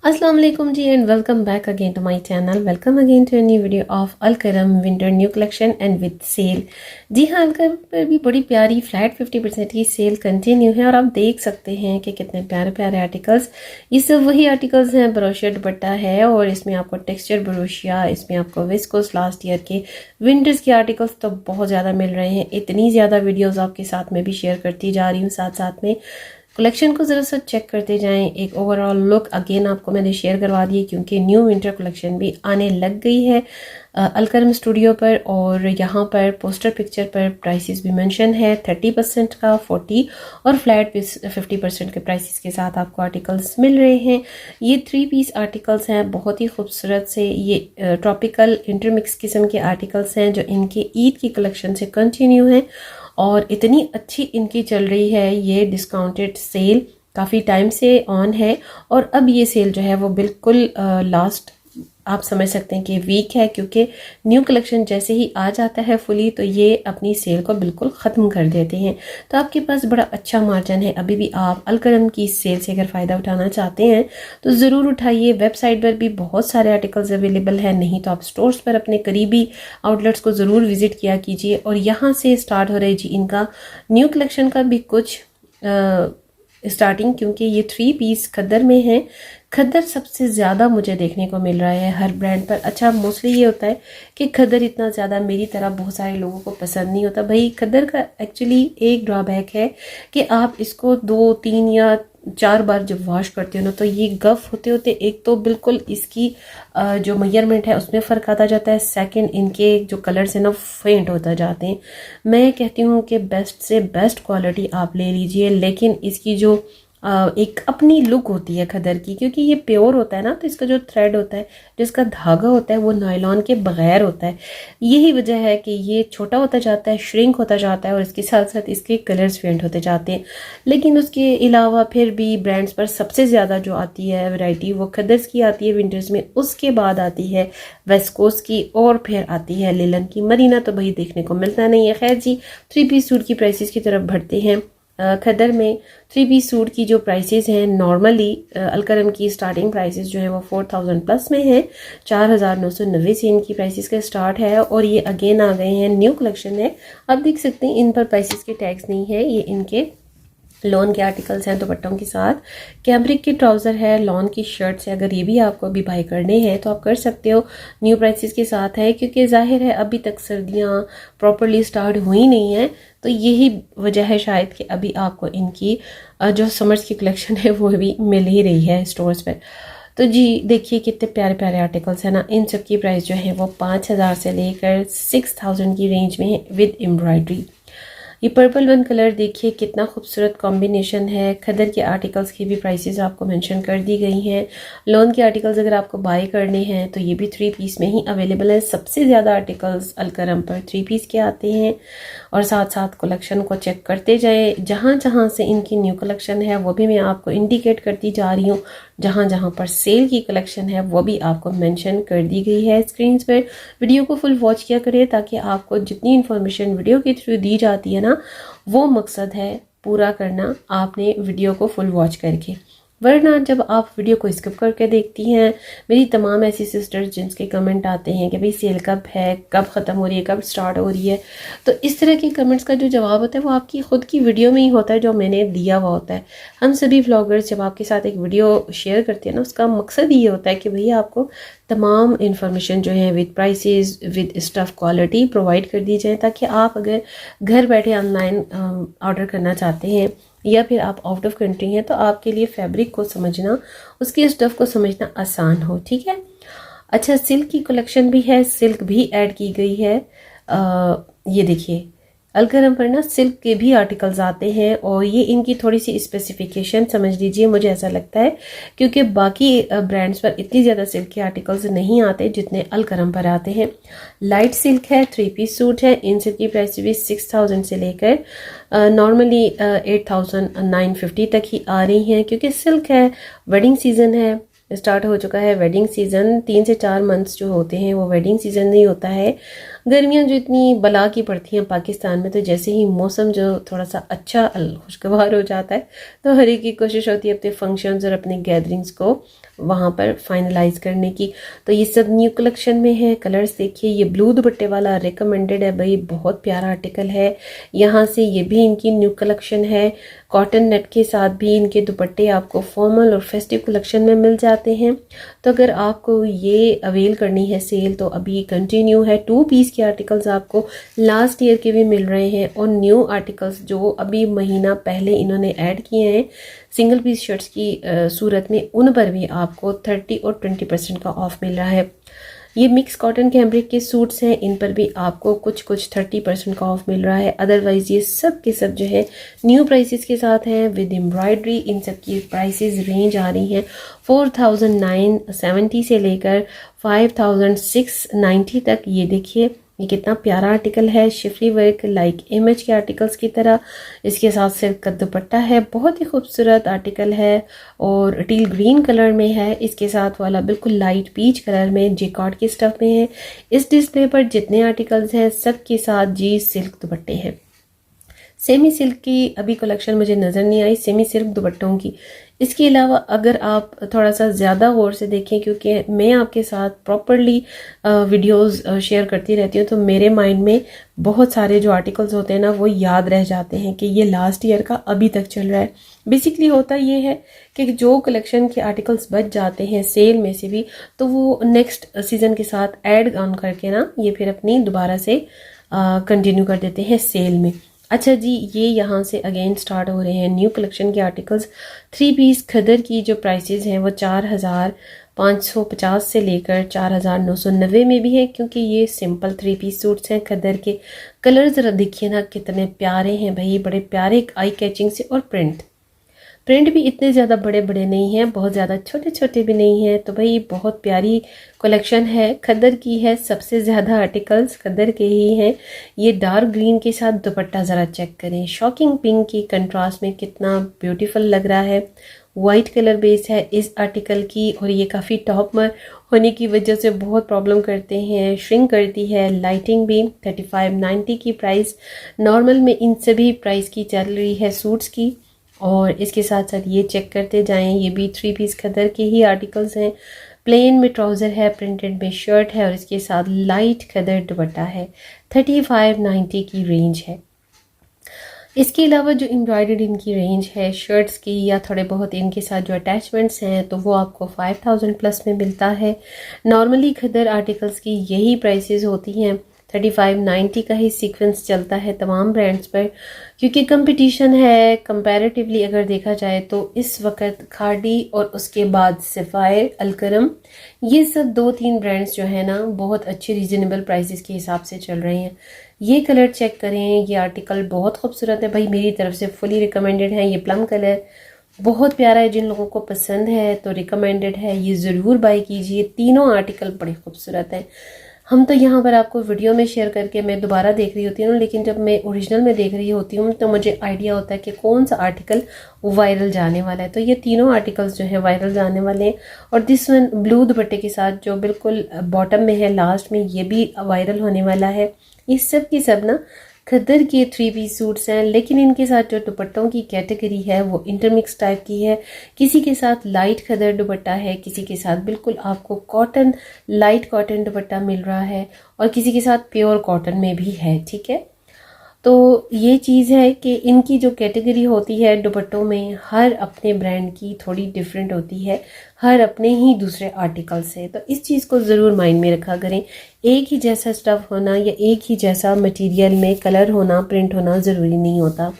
अस्सलाम वालेकुम जी and welcome back again to my channel. Welcome again to a new video of Alkaram winter new collection and with sale. जी हाँ, अलकरम पर भी बड़ी प्यारी फ्लैट 50% की सेल कंटिन्यू है और आप देख सकते हैं कि कितने प्यारे प्यारे आर्टिकल्स। ये सब वही आर्टिकल्स हैं, ब्रोशिया दुपट्टा है और इसमें आपको टेक्सचर ब्रोशिया, इसमें आपको विस्कोस लास्ट ईयर के विंटर्स के आर्टिकल्स तो बहुत ज़्यादा मिल रहे हैं। इतनी ज़्यादा वीडियोज़ आपके साथ में भी शेयर करती जा रही हूँ, साथ साथ में कलेक्शन को ज़रा सा चेक करते जाएं। एक ओवरऑल लुक अगेन आपको मैंने शेयर करवा दी क्योंकि न्यू विंटर कलेक्शन भी आने लग गई है अलकरम स्टूडियो पर। और यहाँ पर पोस्टर पिक्चर पर प्राइसेस भी मेंशन है, 30% का, 40 और फ्लैट 50% के प्राइसेस के साथ आपको आर्टिकल्स मिल रहे हैं। ये 3 पीस आर्टिकल्स हैं, बहुत ही खूबसूरत से ये ट्रॉपिकल इंटरमिक्स किस्म के आर्टिकल्स हैं जो इनके ईद की कलेक्शन से कंटिन्यू हैं और इतनी अच्छी इनकी चल रही है। ये डिस्काउंटेड सेल काफ़ी टाइम से ऑन है और अब ये सेल जो है वो बिल्कुल लास्ट आप समझ सकते हैं कि वीक है, क्योंकि न्यू कलेक्शन जैसे ही आ जाता है फुली तो ये अपनी सेल को बिल्कुल ख़त्म कर देते हैं। तो आपके पास बड़ा अच्छा मार्जिन है, अभी भी आप अलकरम की सेल से अगर फ़ायदा उठाना चाहते हैं तो ज़रूर उठाइए। वेबसाइट पर भी बहुत सारे आर्टिकल्स अवेलेबल हैं, नहीं तो आप स्टोर्स पर अपने करीबी आउटलेट्स को ज़रूर विज़िट किया कीजिए। और यहाँ से स्टार्ट हो रही जी इनका न्यू कलेक्शन का भी कुछ स्टार्टिंग, क्योंकि ये 3 पीस खद्दर में है। खद्दर सबसे ज़्यादा मुझे देखने को मिल रहा है हर ब्रांड पर। अच्छा, मोस्टली ये होता है कि खद्दर इतना ज़्यादा मेरी तरह बहुत सारे लोगों को पसंद नहीं होता। भाई खद्दर का एक्चुअली एक ड्रॉबैक है कि आप इसको 2, 3 या 4 बार जब वॉश करते हो ना तो ये गफ होते होते एक तो बिल्कुल इसकी जो मेजरमेंट है उसमें फ़र्क आता जाता है, सेकंड इनके जो कलर्स हैं ना फेंट होता जाते हैं। मैं कहती हूँ कि बेस्ट से बेस्ट क्वालिटी आप ले लीजिए, लेकिन इसकी जो एक अपनी लुक होती है खद्दर की, क्योंकि ये प्योर होता है ना, तो इसका जो थ्रेड होता है, जिसका धागा होता है वो नायलॉन के बगैर होता है। यही वजह है कि ये छोटा होता जाता है, श्रिंक होता जाता है और इसके साथ साथ इसके कलर्स फेंट होते जाते हैं। लेकिन उसके अलावा फिर भी ब्रांड्स पर सबसे ज़्यादा जो आती है वैरायटी वो खद्दर्स की आती है विंटर्स में, उसके बाद आती है वेस्कोस की और फिर आती है लिलन की। मरीना तो भाई देखने को मिलता नहीं है। खैर जी, 3 पीस सूट की प्राइसेस की तरफ बढ़ते हैं। खद्दर में 3 पीस सूट की जो प्राइसेस हैं नॉर्मली अलकरम की स्टार्टिंग प्राइसेस जो है वो 4000 प्लस में है। 4990 से इनकी प्राइसेस का स्टार्ट है और ये अगेन आ गए हैं, न्यू कलेक्शन है। आप देख सकते हैं इन पर प्राइसेस के टैग्स नहीं है, ये इनके लॉन के आर्टिकल्स हैं दुपट्टों के साथ। कैमरिक के ट्राउज़र है, लॉन की शर्ट्स है, अगर ये भी आपको अभी बाई करने हैं तो आप कर सकते हो, न्यू प्राइसेस के साथ है। क्योंकि जाहिर है अभी तक सर्दियाँ प्रॉपरली स्टार्ट हुई नहीं है, तो यही वजह है शायद कि अभी आपको इनकी जो समर्स की कलेक्शन है वो भी मिल ही रही है स्टोर्स पर। तो जी देखिए कितने प्यारे प्यारे आर्टिकल्स हैं ना। इन सब की प्राइस जो है वो 5000 से लेकर 6000 की रेंज में है विद एम्ब्रॉयडरी। ये पर्पल वन कलर देखिए कितना खूबसूरत कॉम्बिनेशन है। खद्दर के आर्टिकल्स की भी प्राइसेस आपको मेंशन कर दी गई हैं। लॉन के आर्टिकल्स अगर आपको बाय करने हैं तो ये भी 3 पीस में ही अवेलेबल है। सबसे ज़्यादा आर्टिकल्स अलकरम पर 3 पीस के आते हैं और साथ साथ कलेक्शन को चेक करते जाए। जहाँ जहाँ से इनकी न्यू कलेक्शन है वो भी मैं आपको इंडिकेट करती जा रही हूँ, जहाँ जहाँ पर सेल की कलेक्शन है वो भी आपको मेंशन कर दी गई है स्क्रीन पर। वीडियो को फुल वॉच किया करें ताकि आपको जितनी इन्फॉर्मेशन वीडियो के थ्रू दी जाती है ना, वो मकसद है पूरा करना आपने वीडियो को फुल वॉच करके। वरना जब आप वीडियो को स्किप करके देखती हैं, मेरी तमाम ऐसी सिस्टर्स जिनके कमेंट आते हैं कि भाई सेल कब है, कब ख़त्म हो रही है, कब स्टार्ट हो रही है, तो इस तरह के कमेंट्स का जो जवाब होता है वो आपकी ख़ुद की वीडियो में ही होता है जो मैंने दिया हुआ होता है। हम सभी व्लॉगर्स जब आपके साथ एक वीडियो शेयर करते हैं ना, उसका मकसद ये होता है कि भैया आपको तमाम इन्फॉर्मेशन जो है with prices with stuff quality provide कर दी जाए, ताकि आप अगर घर बैठे ऑनलाइन ऑर्डर करना चाहते हैं या फिर आप आउट ऑफ कंट्री हैं तो आपके लिए फैब्रिक को समझना, उसके स्टफ़ को समझना आसान हो। ठीक है। अच्छा, सिल्क की कलेक्शन भी है, सिल्क भी ऐड की गई है। ये देखिए अलकरम पर ना सिल्क के भी आर्टिकल्स आते हैं और ये इनकी थोड़ी सी स्पेसिफिकेशन समझ लीजिए, मुझे ऐसा लगता है क्योंकि बाकी ब्रांड्स पर इतनी ज़्यादा सिल्क के आर्टिकल्स नहीं आते जितने अलकरम पर आते हैं। लाइट सिल्क है, 3 पीस सूट है। इन सिल्क की प्राइस भी 6000 से लेकर नॉर्मली 8950 तक ही आ रही हैं, क्योंकि सिल्क है, वेडिंग सीज़न है, स्टार्ट हो चुका है वेडिंग सीज़न। 3 से 4 मंथ्स जो होते हैं वो वेडिंग सीज़न नहीं होता है। गर्मियाँ जो इतनी बला की पड़ती हैं पाकिस्तान में, तो जैसे ही मौसम जो थोड़ा सा अच्छा खुशगवार हो जाता है तो हर एक की कोशिश होती है अपने फंक्शंस और अपने गैदरिंग्स को वहाँ पर फाइनलाइज करने की। तो ये सब न्यू कलेक्शन में है। कलर्स देखिए, ये ब्लू दुपट्टे वाला रिकमेंडेड है भाई, बहुत प्यारा आर्टिकल है। यहाँ से ये भी इनकी न्यू कलेक्शन है। कॉटन नेट के साथ भी इनके दुपट्टे आपको फॉर्मल और फेस्टिव कलेक्शन में मिल जाते हैं। तो अगर आपको ये अवेल करनी है सेल तो अभी कंटिन्यू है। 2 पीस के आर्टिकल्स आपको लास्ट ईयर के भी मिल रहे हैं और न्यू आर्टिकल्स जो अभी महीना पहले इन्होंने ऐड किए हैं सिंगल पीस शर्ट्स की सूरत में, उन पर भी आपको 30 और 20% का ऑफ मिल रहा है। ये मिक्स कॉटन के एम्ब्रिक के सूट्स हैं, इन पर भी आपको कुछ 30% का ऑफ मिल रहा है। अदरवाइज ये सब के सब जो है न्यू प्राइसेस के साथ हैं विद एम्ब्रॉयडरी। इन सब की प्राइसेस रेंज आ रही हैं 4970 से लेकर 5690 तक। ये देखिए ये कितना प्यारा आर्टिकल है, शिफरी वर्क लाइक इमेज के आर्टिकल्स की तरह। इसके साथ सिल्क का दुपट्टा है, बहुत ही खूबसूरत आर्टिकल है और टील ग्रीन कलर में है। इसके साथ वाला बिल्कुल लाइट पीच कलर में जेकॉर्ड के स्टफ में है। इस डिस्प्ले पर जितने आर्टिकल्स हैं सब के साथ जी सिल्क दुपट्टे हैं। सेमी सिल्क की अभी कलेक्शन मुझे नज़र नहीं आई, सेमी सिल्क दुपट्टों की। इसके अलावा अगर आप थोड़ा सा ज़्यादा गौर से देखें, क्योंकि मैं आपके साथ प्रॉपरली वीडियोस शेयर करती रहती हूँ, तो मेरे माइंड में बहुत सारे जो आर्टिकल्स होते हैं ना वो याद रह जाते हैं कि ये लास्ट ईयर का अभी तक चल रहा है। बेसिकली होता ये है कि जो कलेक्शन के आर्टिकल्स बच जाते हैं सेल में से भी, तो वो नेक्स्ट सीज़न के साथ ऐड ऑन करके ना ये फिर अपनी दोबारा से कंटिन्यू कर देते हैं सेल में। अच्छा जी, ये यहाँ से अगेन स्टार्ट हो रहे हैं न्यू कलेक्शन के आर्टिकल्स। 3 पीस खदर की जो प्राइसेस हैं वो 4550 से लेकर 4990 में भी है, क्योंकि ये सिंपल 3 पीस सूट्स हैं खदर के। कलर ज़रा देखिए ना कितने प्यारे हैं भाई, बड़े प्यारे आई कैचिंग से। और प्रिंट भी इतने ज़्यादा बड़े बड़े नहीं हैं, बहुत ज़्यादा छोटे छोटे भी नहीं हैं। तो भाई बहुत प्यारी कलेक्शन है, खद्दर की है। सबसे ज़्यादा आर्टिकल्स खद्दर के ही हैं। ये डार्क ग्रीन के साथ दुपट्टा ज़रा चेक करें, शॉकिंग पिंक की कंट्रास्ट में कितना ब्यूटीफुल लग रहा है। वाइट कलर बेस है इस आर्टिकल की और ये काफ़ी टॉप में होने की वजह से बहुत प्रॉब्लम करते हैं, श्रिंक करती है। लाइटिंग भी 3590 की प्राइस नॉर्मल में इन सभी प्राइस की चल रही है सूट्स की। और इसके साथ साथ ये चेक करते जाएं, ये भी 3 पीस खदर के ही आर्टिकल्स हैं। प्लेन में ट्राउज़र है, प्रिंटेड में शर्ट है और इसके साथ लाइट खदर दुपट्टा है। 3590 की रेंज है। इसके अलावा जो एम्ब्रॉयडर्ड इनकी रेंज है शर्ट्स की या थोड़े बहुत इनके साथ जो अटैचमेंट्स हैं तो वो आपको 5000 प्लस में मिलता है। नॉर्मली खदर आर्टिकल्स की यही प्राइसेस होती हैं। 3590 का ही सीक्वेंस चलता है तमाम ब्रांड्स पर, क्योंकि कंपटीशन है। कंपैरेटिवली अगर देखा जाए तो इस वक्त खाड़ी और उसके बाद सफ़ायर, अलकरम, ये सब 2-3 ब्रांड्स जो है ना बहुत अच्छे रीजनेबल प्राइसेस के हिसाब से चल रहे हैं। ये कलर चेक करें, ये आर्टिकल बहुत खूबसूरत है भाई, मेरी तरफ से फुली रिकमेंडेड है। ये प्लम कलर बहुत प्यारा है, जिन लोगों को पसंद है तो रिकमेंडेड है, ये ज़रूर बाय कीजिए। तीनों आर्टिकल बड़े खूबसूरत हैं। हम तो यहाँ पर आपको वीडियो में शेयर करके मैं दोबारा देख रही होती हूँ, लेकिन जब मैं ओरिजिनल में देख रही होती हूँ तो मुझे आइडिया होता है कि कौन सा आर्टिकल वायरल जाने वाला है। तो ये तीनों आर्टिकल्स जो है वायरल जाने वाले हैं। और दिस वन ब्लू दुपट्टे के साथ जो बिल्कुल बॉटम में है लास्ट में, ये भी वायरल होने वाला है। ये सब की सब ना खद्दर के 3 पीस सूट्स हैं, लेकिन इनके साथ जो दुपट्टों की कैटेगरी है वो इंटरमिक्स टाइप की है। किसी के साथ लाइट खद्दर दुपट्टा है, किसी के साथ बिल्कुल आपको कॉटन, लाइट कॉटन दुपट्टा मिल रहा है और किसी के साथ प्योर कॉटन में भी है। ठीक है, तो ये चीज़ है कि इनकी जो कैटेगरी होती है दुपट्टों में, हर अपने ब्रांड की थोड़ी डिफरेंट होती है, हर अपने ही दूसरे आर्टिकल से। तो इस चीज़ को ज़रूर माइंड में रखा करें। एक ही जैसा स्टफ़ होना या एक ही जैसा मटेरियल में कलर होना, प्रिंट होना ज़रूरी नहीं होता।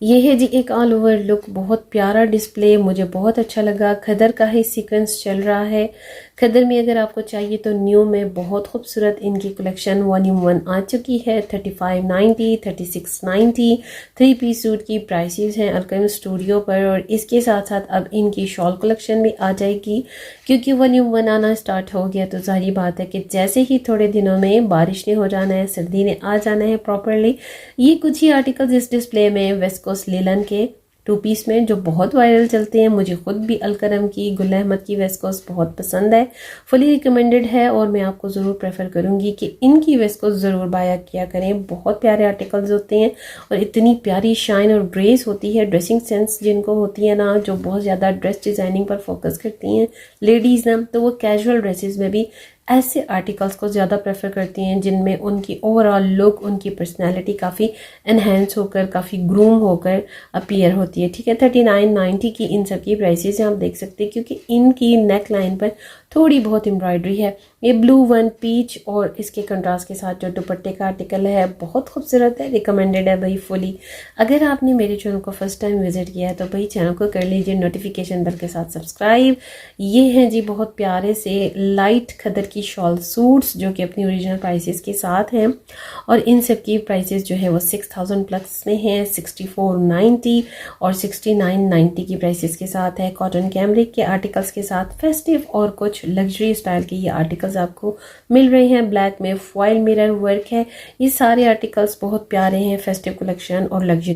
ये है जी एक ऑल ओवर लुक, बहुत प्यारा डिस्प्ले, मुझे बहुत अच्छा लगा। खदर का ही सीक्वेंस चल रहा है। खदर में अगर आपको चाहिए तो न्यू में बहुत खूबसूरत इनकी कलेक्शन वॉल्यूम 1 आ चुकी है। 3590, 3690 3 पीस सूट की प्राइसेस हैं अलकरम स्टूडियो पर। और इसके साथ साथ अब इनकी शॉल कलेक्शन भी आ जाएगी, क्योंकि वॉल्यूम 1 आना स्टार्ट हो गया। तो जाहिर बात है कि जैसे ही थोड़े दिनों में बारिश ने हो जाना है, सर्दी ने आ जाना है प्रॉपरली, ये कुछ ही आर्टिकल्स इस डिस्प्ले में वेस्ट कोस्ट लेलन के 2 पीस में जो बहुत वायरल चलते हैं। मुझे खुद भी अलकरम की गुल अहमद की वेस्कोस बहुत पसंद है, फुली रिकमेंडेड है और मैं आपको ज़रूर प्रेफर करूँगी कि इनकी वेस्कोस ज़रूर बाय किया करें। बहुत प्यारे आर्टिकल्स होते हैं और इतनी प्यारी शाइन और ग्रेस होती है। ड्रेसिंग सेंस जिनको होती है ना, जो बहुत ज़्यादा ड्रेस डिज़ाइनिंग पर फोकस करती हैं लेडीज़ ना, तो वो कैजुअल ड्रेसेस में भी ऐसे आर्टिकल्स को ज़्यादा प्रेफर करती हैं जिनमें उनकी ओवरऑल लुक, उनकी पर्सनैलिटी काफ़ी एनहेंस होकर, काफ़ी ग्रूम होकर अपीयर होती है। ठीक है, 39.90 की इन सब की प्राइसेस हैं, आप देख सकते हैं, क्योंकि इनकी नेक लाइन पर थोड़ी बहुत एम्ब्रॉयडरी है। ये ब्लू वन पीच और इसके कंट्रास्ट के साथ जो दुपट्टे का आर्टिकल है बहुत खूबसूरत है, रिकमेंडेड है भाई फुली। अगर आपने मेरे चैनल को फर्स्ट टाइम विजिट किया है तो भाई चैनल को कर लीजिए नोटिफिकेशन बेल के साथ सब्सक्राइब। ये हैं जी बहुत प्यारे से लाइट खदर की शॉल सूट्स जो कि अपनी ओरिजिनल प्राइसेस के साथ हैं और इन सब की प्राइसेस जो है वो 6000 प्लस में है, 6490 और 6990 की प्राइसेस के साथ है। कॉटन कैमरिक के आर्टिकल्स के साथ फेस्टिव और कुछ लग्जरी स्टाइल के ये आर्टिकल्स आपको मिल रहे हैं। ब्लैक में फॉयल मिरर वर्क है। ये सारे आर्टिकल्स बहुत प्यारे हैं, फेस्टिव कलेक्शन और लग्जरी